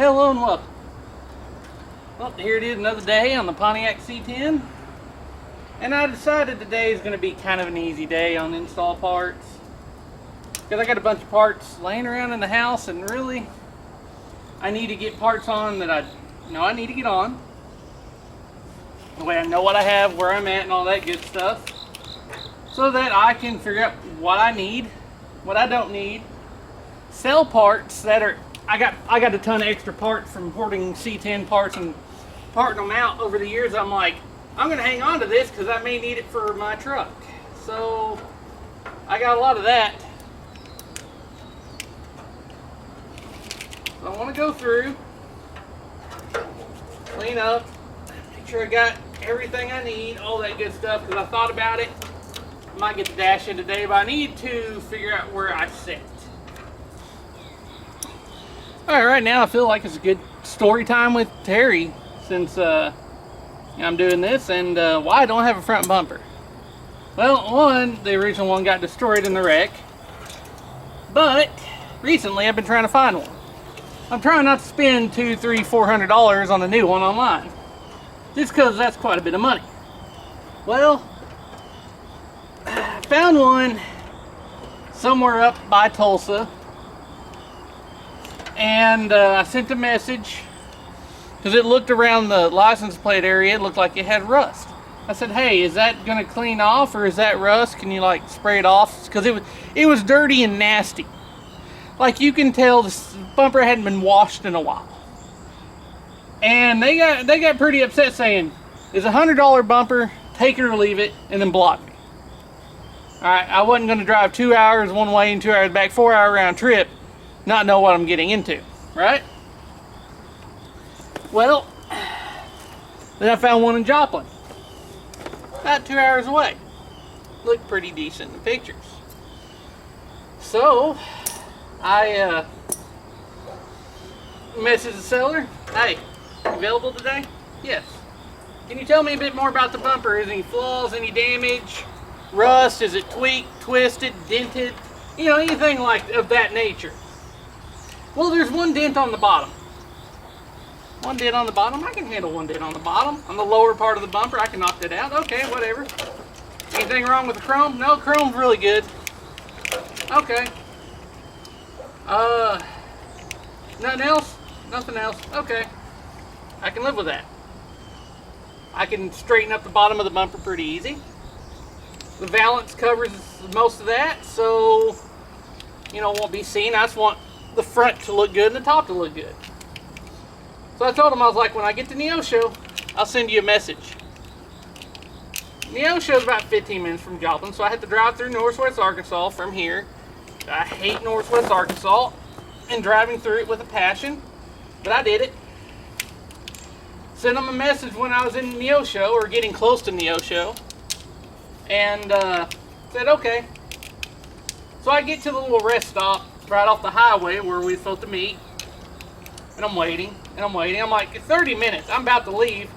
Hello and welcome. Well, here it is, another day on the Pontiac C10. And I decided today is going to be kind of an easy day on install parts. Because I got a bunch of parts laying around in the house, and really, I need to get parts on that I know I need to get on. The way I know what I have, where I'm at, and all that good stuff. So that I can figure out what I need, what I don't need. Sell parts that are, I got a ton of extra parts from hoarding C10 parts and parting them out over the years. I'm like, I'm gonna hang on to this because I may need it for my truck. So I got a lot of that. So I want to go through, clean up, make sure I got everything I need, all that good stuff, because I thought about it. I might get the dash in today, but I need to figure out where I sit. Alright, right now I feel like it's a good story time with Terry, since I'm doing this, and why I don't have a front bumper. Well, one, the original one got destroyed in the wreck, but recently I've been trying to find one. I'm trying not to spend $200, $300, $400 on a new one online, just because that's quite a bit of money. Well, I found one somewhere up by Tulsa, and I sent a message because it looked around the license plate area. It looked like it had rust. I said, hey, is that gonna clean off, or is that rust? Can you like spray it off? Because it was dirty and nasty. Like, you can tell the bumper hadn't been washed in a while. And they got pretty upset, saying, it's a $100 bumper, take it or leave it, and then block me. Alright, I wasn't going to drive 2 hours one way and 2 hours back, 4-hour round trip, not know what I'm getting into, right? Well, then I found one in Joplin, about 2 hours away. Looked pretty decent in the pictures. So I messaged the seller. Hey, available today? Yes. Can you tell me a bit more about the bumper? Is there any flaws, any damage, rust? Is it tweaked, twisted, dented? You know, anything like of that nature. Well, there's one dent on the bottom. One dent on the bottom? I can handle one dent on the bottom. On the lower part of the bumper, I can knock that out. Okay, whatever. Anything wrong with the chrome? No, chrome's really good. Okay. Nothing else? Nothing else. Okay. I can live with that. I can straighten up the bottom of the bumper pretty easy. The valance covers most of that, so, you know, it won't be seen. I just want the front to look good and the top to look good. So I told him, I was like, when I get to Neosho, I'll send you a message. Neosho's about 15 minutes from Joplin, so I had to drive through Northwest Arkansas from here. I hate Northwest Arkansas and driving through it with a passion, but I did it. Sent them a message when I was in Neosho, or getting close to Neosho, and said okay. So I get to the little rest stop right off the highway where we're supposed to meet, and I'm waiting, and I'm waiting. I'm like, it's 30 minutes, I'm about to leave.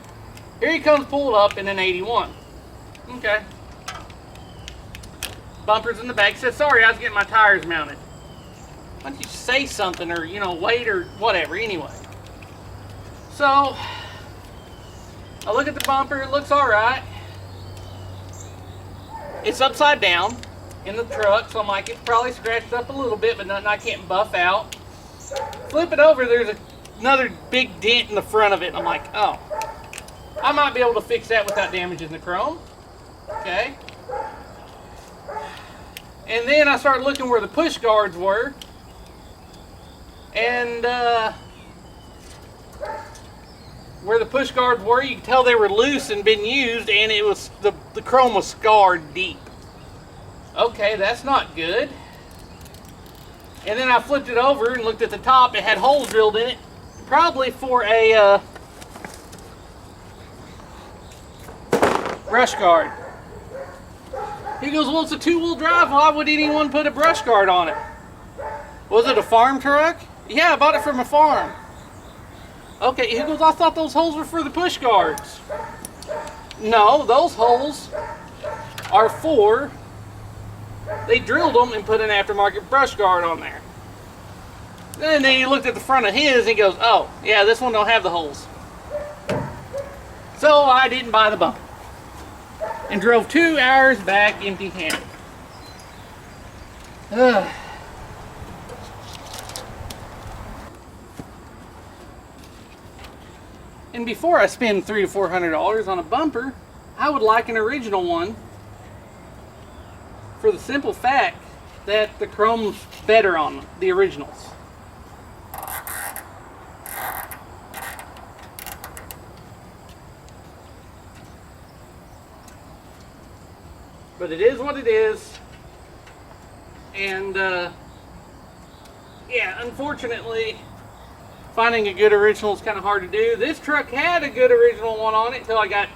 Here he comes pulled up in an 81. Okay. Bumpers in the back. He said, sorry, I was getting my tires mounted. Why don't you say something, or, you know, wait, or whatever, anyway. So I look at the bumper, it looks alright. It's upside down in the truck, so I'm like, it's probably scratched up a little bit, but nothing I can't buff out. Flip it over, there's another big dent in the front of it. I'm like, oh, I might be able to fix that without damaging the chrome. Okay. And then I started looking where the push guards were, and where the push guards were, you could tell they were loose and been used, and it was the chrome was scarred deep. Okay, that's not good. And then I flipped it over and looked at the top. It had holes drilled in it, probably for a brush guard. He goes, well, it's a two-wheel drive. Why would anyone put a brush guard on it? Was it a farm truck? Yeah, I bought it from a farm. Okay, he goes, I thought those holes were for the push guards. No, those holes are for, they drilled them and put an aftermarket brush guard on there. And then he looked at the front of his and he goes, oh, yeah, this one don't have the holes. So I didn't buy the bumper. And drove 2 hours back empty-handed. And before I spend $300 to $400 on a bumper, I would like an original one, for the simple fact that the chrome's better on them, the originals. But it is what it is, and yeah, unfortunately, finding a good original is kind of hard to do. This truck had a good original one on it until I got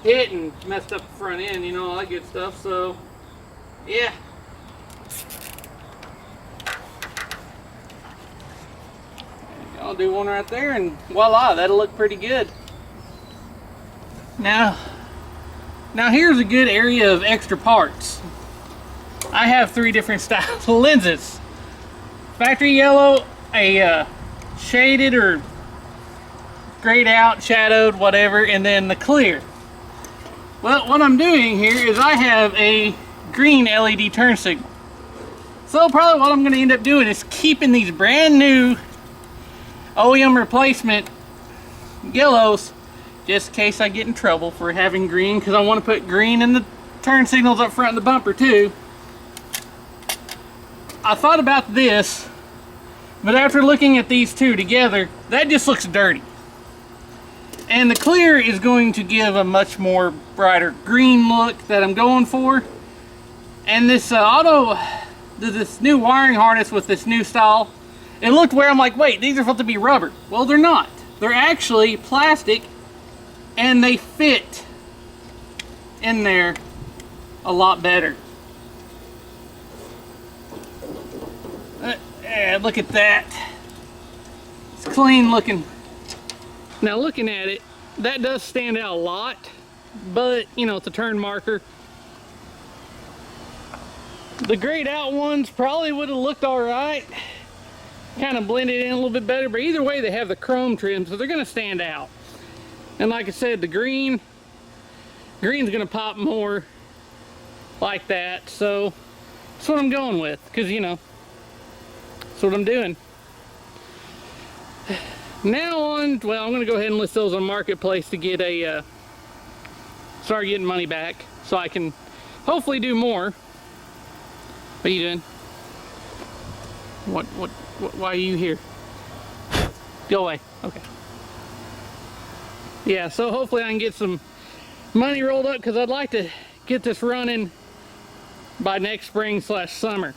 hit and messed up the front end, you know, all that good stuff. So, yeah. I'll do one right there, and voila, that'll look pretty good. Now here's a good area of extra parts. I have 3 different styles of lenses. Factory yellow, a shaded or grayed out, shadowed, whatever, and then the clear. Well, what I'm doing here is I have a green LED turn signal. So probably what I'm going to end up doing is keeping these brand new OEM replacement yellows, just in case I get in trouble for having green, because I want to put green in the turn signals up front of the bumper too. I thought about this, but after looking at these two together, that just looks dirty. And the clear is going to give a much more brighter green look that I'm going for. And this this new wiring harness with this new style, it looked where I'm like, wait, these are supposed to be rubber. Well, they're not. They're actually plastic, and they fit in there a lot better. Look at that. It's clean looking. Now looking at it, that does stand out a lot, but you know, it's a turn marker. The grayed out ones probably would have looked all right, kind of blended in a little bit better, but either way they have the chrome trim, so they're going to stand out. And like I said, the green's going to pop more like that, so that's what I'm going with, because you know, that's what I'm doing. Now on, well, I'm going to go ahead and list those on Marketplace to get a, start getting money back, so I can hopefully do more. What are you doing? What, why are you here? Go away, okay. Yeah, so hopefully I can get some money rolled up, because I'd like to get this running by next spring/summer.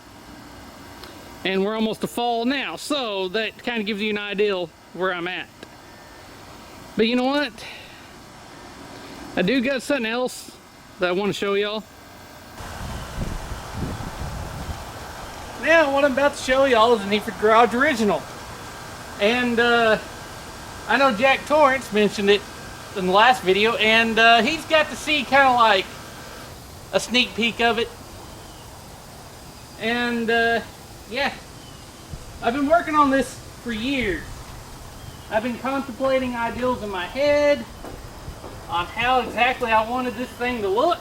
And we're almost to fall now, so that kind of gives you an idea where I'm at. But you know what? I do got something else that I want to show y'all. Now what I'm about to show y'all is a Defrost Garage Original. And I know Jack Torrance mentioned it in the last video, and he's got to see kind of like a sneak peek of it. And yeah, I've been working on this for years. I've been contemplating ideals in my head on how exactly I wanted this thing to look,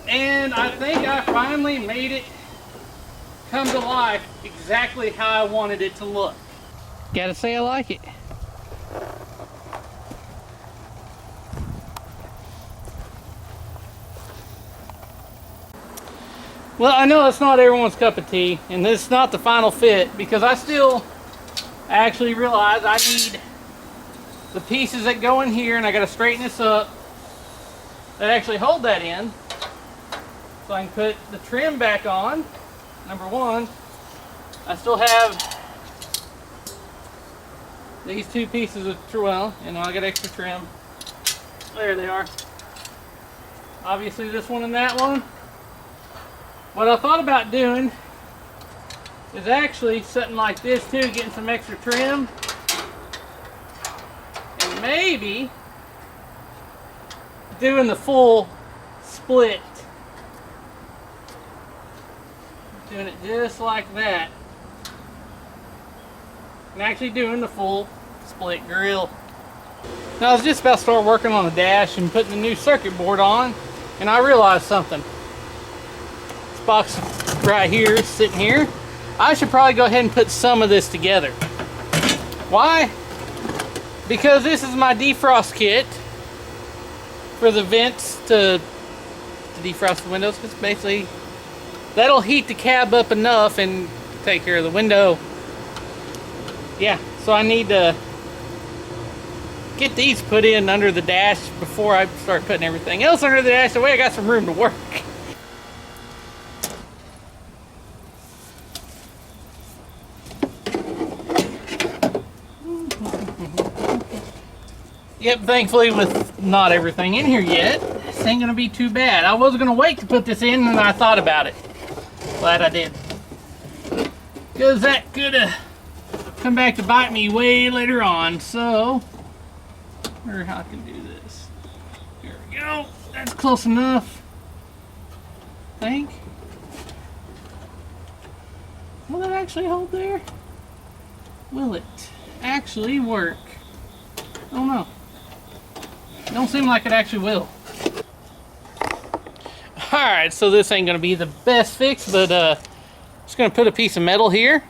and I think I finally made it come to life exactly how I wanted it to look. Gotta say I like it. Well, I know it's not everyone's cup of tea, and this is not the final fit, because I still actually realize I need the pieces that go in here, and I got to straighten this up that actually hold that in, so I can put the trim back on. Number one, I still have these 2 pieces of, well, you know, I got extra trim. There they are. Obviously this one and that one. What I thought about doing is actually something like this too, getting some extra trim, and maybe doing the full split, doing it just like that, and actually doing the full split grill. Now I was just about to start working on the dash and putting the new circuit board on, and I realized something. This box right here, sitting here, I should probably go ahead and put some of this together. Why? Because this is my defrost kit for the vents to defrost the windows, because basically that'll heat the cab up enough and take care of the window. Yeah, so I need to get these put in under the dash before I start putting everything else under the dash. That way I got some room to work. Yep, thankfully with not everything in here yet, this ain't gonna be too bad. I was gonna wait to put this in and I thought about it. Glad I did. Because that could have come back to bite me way later on. So, or how I can do this. There we go. That's close enough. I think. Will that actually hold there? Will it actually work? I don't know. Don't seem like it actually will. Alright, so this ain't gonna be the best fix, but just gonna put a piece of metal here.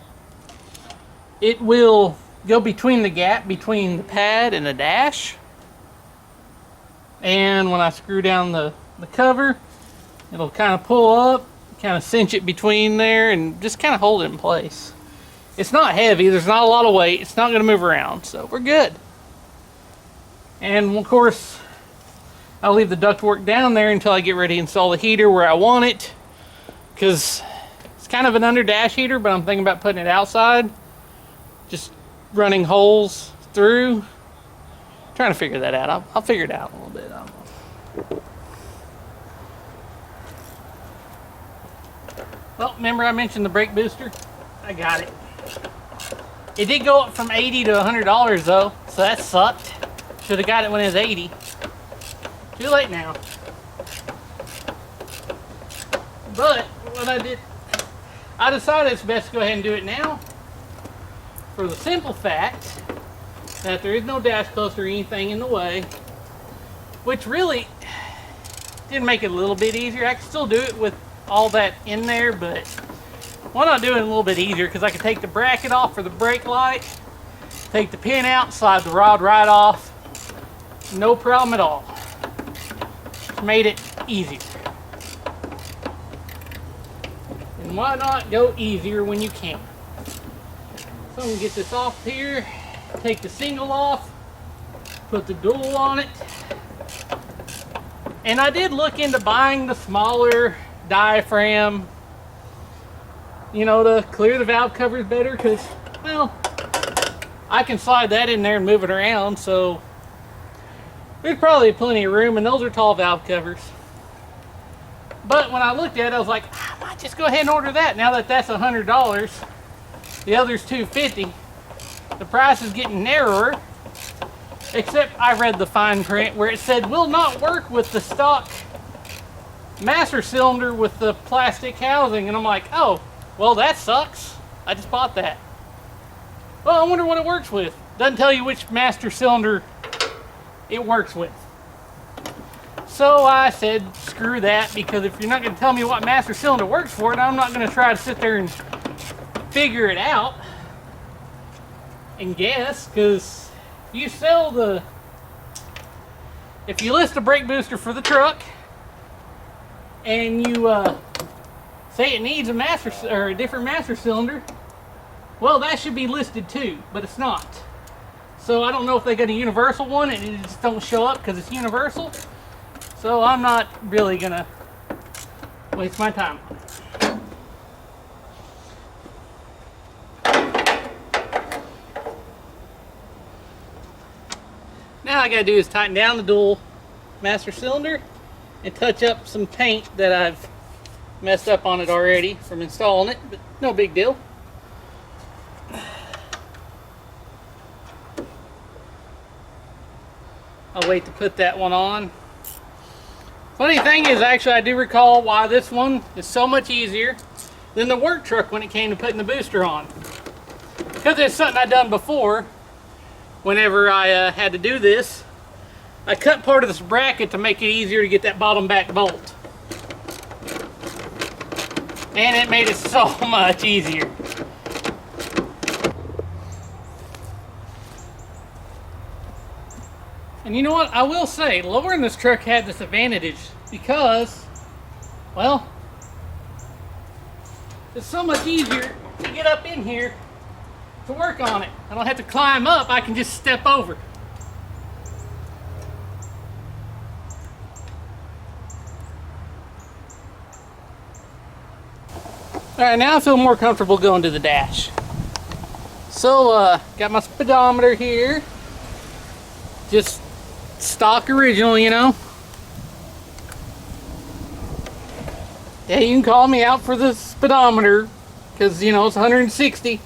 It will go between the gap between the pad and the dash. And when I screw down the cover, it'll kind of pull up, kind of cinch it between there, and just kind of hold it in place. It's not heavy, there's not a lot of weight, it's not gonna move around, so we're good. And of course, I'll leave the ductwork down there until I get ready to install the heater where I want it, because it's kind of an under dash heater, but I'm thinking about putting it outside, just running holes through. Trying to figure that out. I'll figure it out a little bit. I don't know. Well, remember I mentioned the brake booster? I got it. It did go up from $80 to $100 though, so that sucked. Should have got it when it was 80. Too late now. But what I did, I decided it's best to go ahead and do it now, for the simple fact that there is no dash cluster or anything in the way, which really did make it a little bit easier. I can still do it with all that in there, but why not do it a little bit easier? Because I can take the bracket off for the brake light, take the pin out, slide the rod right off. No problem at all. Just made it easier. And why not go easier when you can? So I'm gonna get this off here, take the single off, put the dual on it. And I did look into buying the smaller diaphragm, you know, to clear the valve covers better, because, well, I can slide that in there and move it around, so there's probably plenty of room, and those are tall valve covers. But when I looked at it, I was like, I might just go ahead and order that. Now that that's $100, the other's $250. The price is getting narrower, except I read the fine print where it said will not work with the stock master cylinder with the plastic housing, and I'm like, oh, well that sucks. I just bought that. Well, I wonder what it works with. Doesn't tell you which master cylinder it works with. So I said, screw that, because if you're not going to tell me what master cylinder works for it, I'm not going to try to sit there and figure it out and guess, because you sell the, if you list a brake booster for the truck and you say it needs a master or a different master cylinder, well, that should be listed too, but it's not. So I don't know if they got a universal one and it just don't show up because it's universal. So I'm not really gonna waste my time on it. Now all I gotta do is tighten down the dual master cylinder and touch up some paint that I've messed up on it already from installing it, but no big deal. I'll wait to put that one on. Funny thing is, actually, I do recall why this one is so much easier than the work truck when it came to putting the booster on. because it's something I done before. Whenever I had to do this, I cut part of this bracket to make it easier to get that bottom back bolt. And it made it so much easier. And you know what? I will say, lowering this truck had this advantage because, well, it's so much easier to get up in here to work on it. I don't have to climb up, I can just step over. Alright, now I feel more comfortable going to the dash. So, got my speedometer here. Just stock original, you know. Yeah, you can call me out for the speedometer, because, you know, it's 160.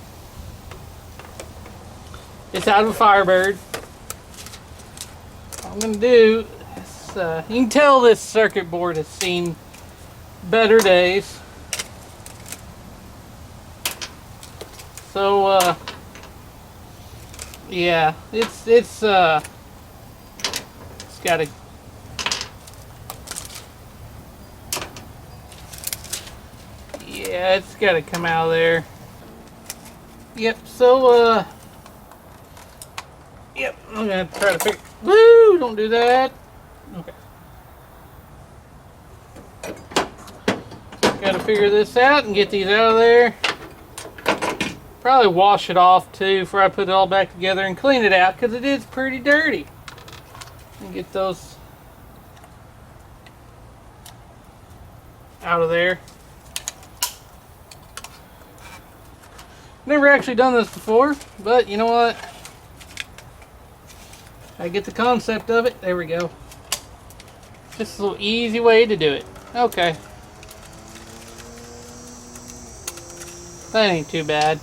It's out of a Firebird. What I'm going to do is, you can tell this circuit board has seen better days. So, yeah, it's got to, yeah, it's got to come out of there. Yep, so, yep, I'm going to try to figure, woo, don't do that. Okay. Got to figure this out and get these out of there. Probably wash it off too before I put it all back together and clean it out, because it is pretty dirty. And get those out of there. Never actually done this before, but you know what? I get the concept of it. There we go. Just a little easy way to do it. Okay. That ain't too bad.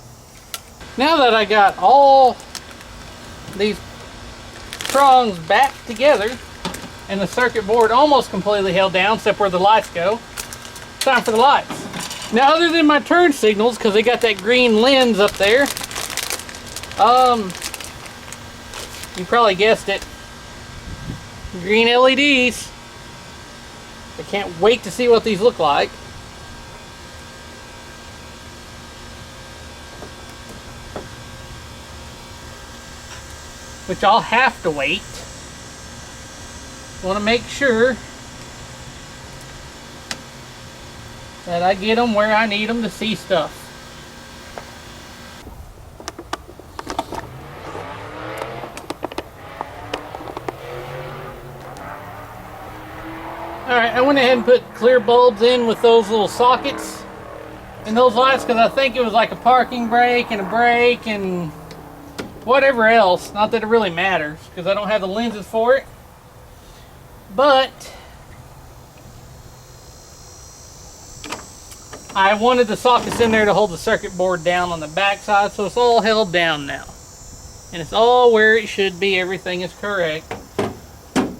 Now that I got all these prongs back together and the circuit board almost completely held down except where the lights go, time for the lights. Now, other than my turn signals, because they got that green lens up there, you probably guessed it, green LEDs. I can't wait to see what these look like. Which I'll have to wait. Want to make sure that I get them where I need them to see stuff. Alright, I went ahead and put clear bulbs in with those little sockets and those lights because I think it was like a parking brake and a brake and whatever else. Not that it really matters because I don't have the lenses for it. But I wanted the sockets in there to hold the circuit board down on the back side, so it's all held down now. And it's all where it should be. Everything is correct.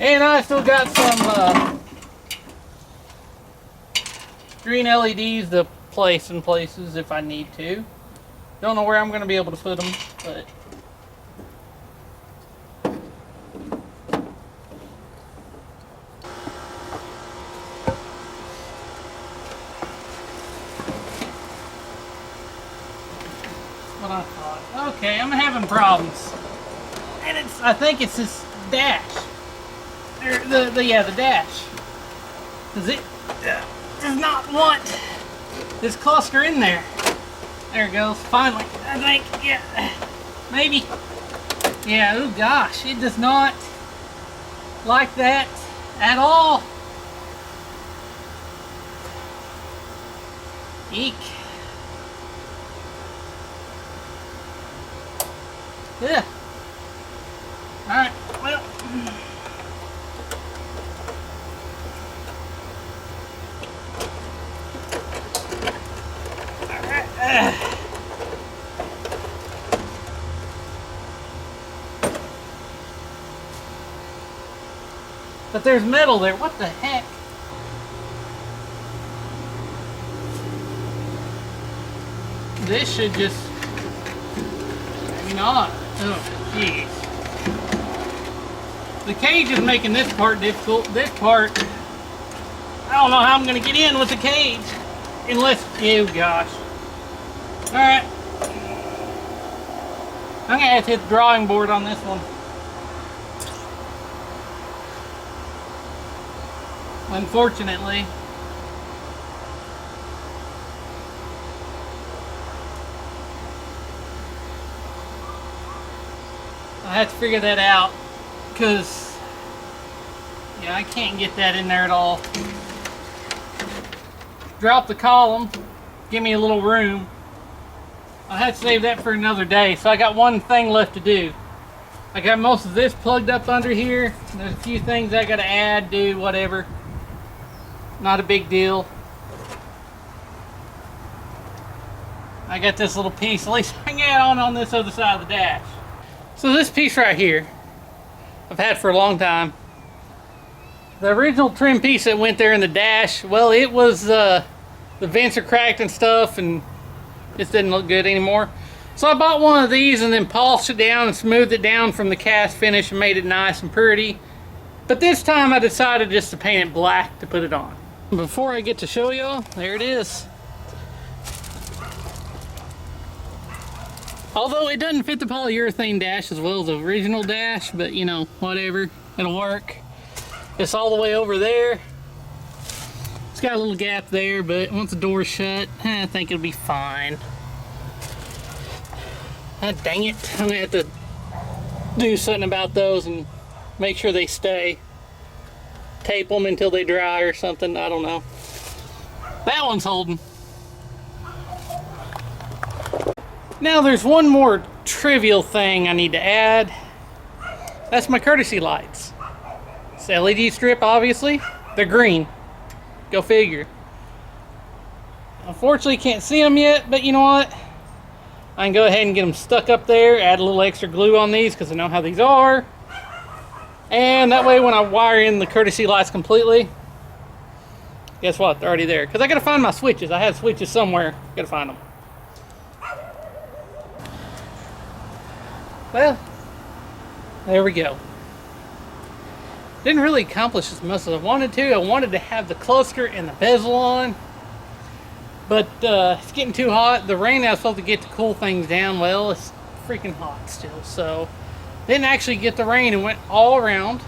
And I still got some green LEDs to place in places if I need to. Don't know where I'm going to be able to put them, but what I thought. Okay, I'm having problems. And I think it's this dash. Or the dash. Does it does not want this cluster in there. There it goes. Finally. I think, yeah. Maybe. Yeah, oh gosh. It does not like that at all. Eek. Yeah. Alright, well. Alright. But there's metal there. What the heck? This should just not. Oh, jeez. The cage is making this part difficult. This part, I don't know how I'm going to get in with the cage. Unless, oh gosh. Alright. I'm going to have to hit the drawing board on this one. Unfortunately. I have to figure that out, because yeah, I can't get that in there at all. Drop the column, give me a little room. I had to save that for another day, so I got one thing left to do. I got most of this plugged up under here. There's a few things I gotta add, do, whatever. Not a big deal. I got this little piece, at least I can add on this other side of the dash. So this piece right here, I've had for a long time. The original trim piece that went there in the dash, well, it was, the vents are cracked and stuff, and it didn't look good anymore. So I bought one of these and then polished it down and smoothed it down from the cast finish and made it nice and pretty. But this time I decided just to paint it black to put it on. Before I get to show y'all, there it is. Although it doesn't fit the polyurethane dash as well as the original dash, but you know, whatever, it'll work. It's all the way over there. It's got a little gap there, but once the door's shut, I think it'll be fine. Ah, dang it, I'm gonna have to do something about those and make sure they stay. Tape them until they dry or something, I don't know. That one's holding. Now there's one more trivial thing I need to add. That's my courtesy lights. It's LED strip, obviously. They're green. Go figure. Unfortunately, can't see them yet, but you know what? I can go ahead and get them stuck up there, add a little extra glue on these because I know how these are. And that way when I wire in the courtesy lights completely, guess what? They're already there. Because I got to find my switches. I had switches somewhere. Got to find them. Well, there we go. Didn't really accomplish as much as I wanted to. I wanted to have the cluster and the bezel on, but it's getting too hot. The rain that was supposed to get to cool things down, well, it's freaking hot still. So didn't actually get the rain and went all around,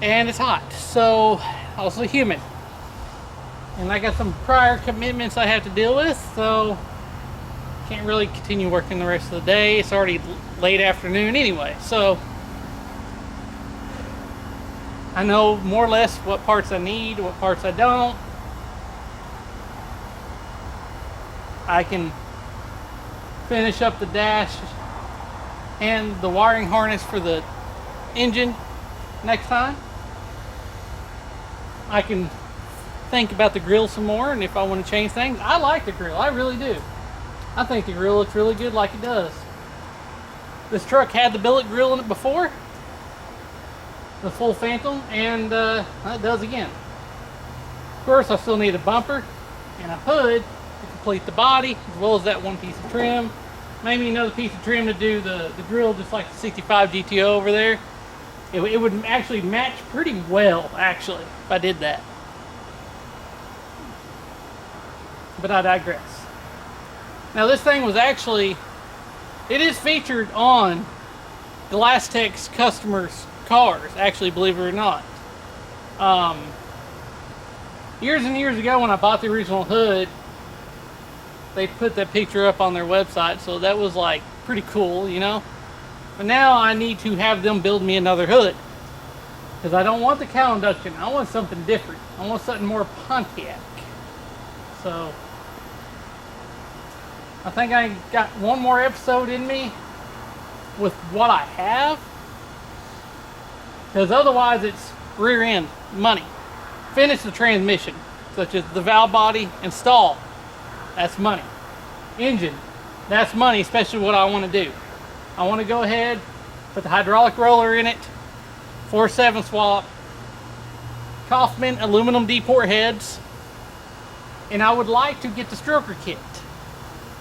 and it's hot. So also humid, and I got some prior commitments I have to deal with, so can't really continue working the rest of the day. It's already late afternoon anyway, so I know more or less what parts I need, what parts I don't. I can finish up the dash and the wiring harness for the engine next time. I can think about the grill some more, and if I want to change things. I like the grill, I really do. I think the grill looks really good like it does. This truck had the billet grill in it before, the full Phantom, and it does again. Of course, I still need a bumper and a hood to complete the body, as well as that one piece of trim. Maybe another piece of trim to do the grill, just like the 65 GTO over there. It would actually match pretty well, actually, if I did that. But I digress. Now this thing was actually, it is featured on GlassTech's customers' cars, actually, believe it or not. Years and years ago when I bought the original hood, they put that picture up on their website, so that was like pretty cool, you know. But now I need to have them build me another hood, because I don't want the cow induction. I want something different. I want something more Pontiac. So I think I got one more episode in me with what I have, because otherwise it's rear end money. Finish the transmission, such as the valve body and stall. That's money. Engine, that's money, especially what I want to do. I want to go ahead, put the hydraulic roller in it, 4/7 swap, Kaufman aluminum D-port heads, and I would like to get the stroker kit.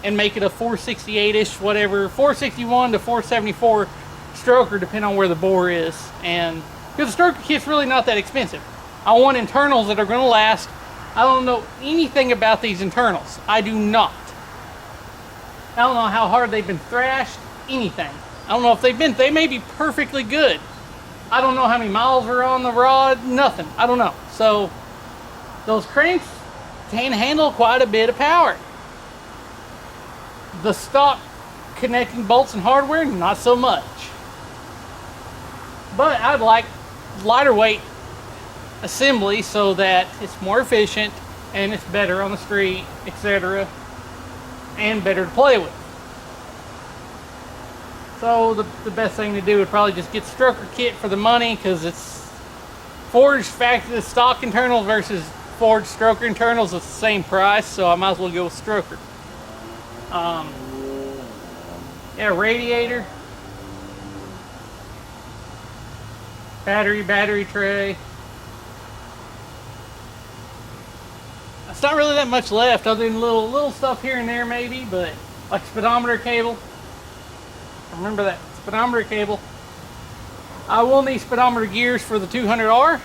and make it a 468-ish, whatever, 461 to 474 stroker, depending on where the bore is. And because the stroker kit's really not that expensive. I want internals that are going to last. I don't know anything about these internals. I do not. I don't know how hard they've been thrashed, anything. I don't know if they may be perfectly good. I don't know how many miles are on the rod, nothing. I don't know. So those cranks can handle quite a bit of power. The stock connecting bolts and hardware, not so much. But I'd like lighter weight assembly so that it's more efficient and it's better on the street, etc. and better to play with. So the best thing to do would probably just get stroker kit for the money, because it's forged factory stock internals versus forged stroker internals is the same price, so I might as well go with stroker. Yeah, radiator, battery tray. It's not really that much left other than little stuff here and there maybe, but like speedometer cable. Remember that speedometer cable. I will need speedometer gears for the 200R.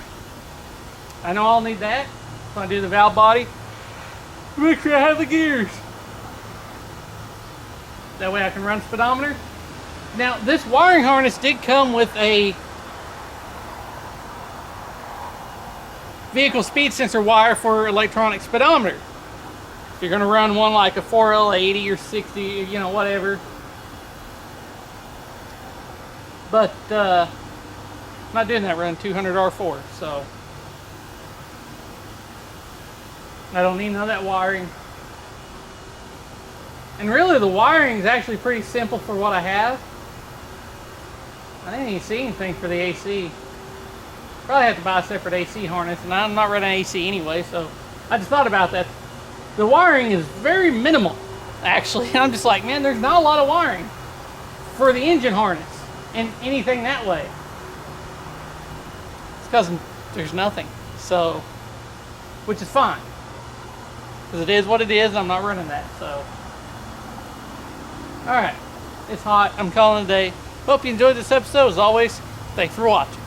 I know I'll need that when I do the valve body. Make sure I have the gears. That way I can run speedometer. Now this wiring harness did come with a vehicle speed sensor wire for electronic speedometer. If you're going to run one like a 4L80 or 60, you know, whatever. But I'm not doing that running 200R4, so I don't need none of that wiring. And really the wiring is actually pretty simple for what I have. I didn't even see anything for the AC. Probably have to buy a separate AC harness, and I'm not running AC anyway, so I just thought about that. The wiring is very minimal, actually. I'm just like, man, there's not a lot of wiring for the engine harness and anything that way. It's because there's nothing, so, which is fine, because it is what it is, and I'm not running that, so. Alright, it's hot. I'm calling it a day. Hope you enjoyed this episode. As always, thanks for watching.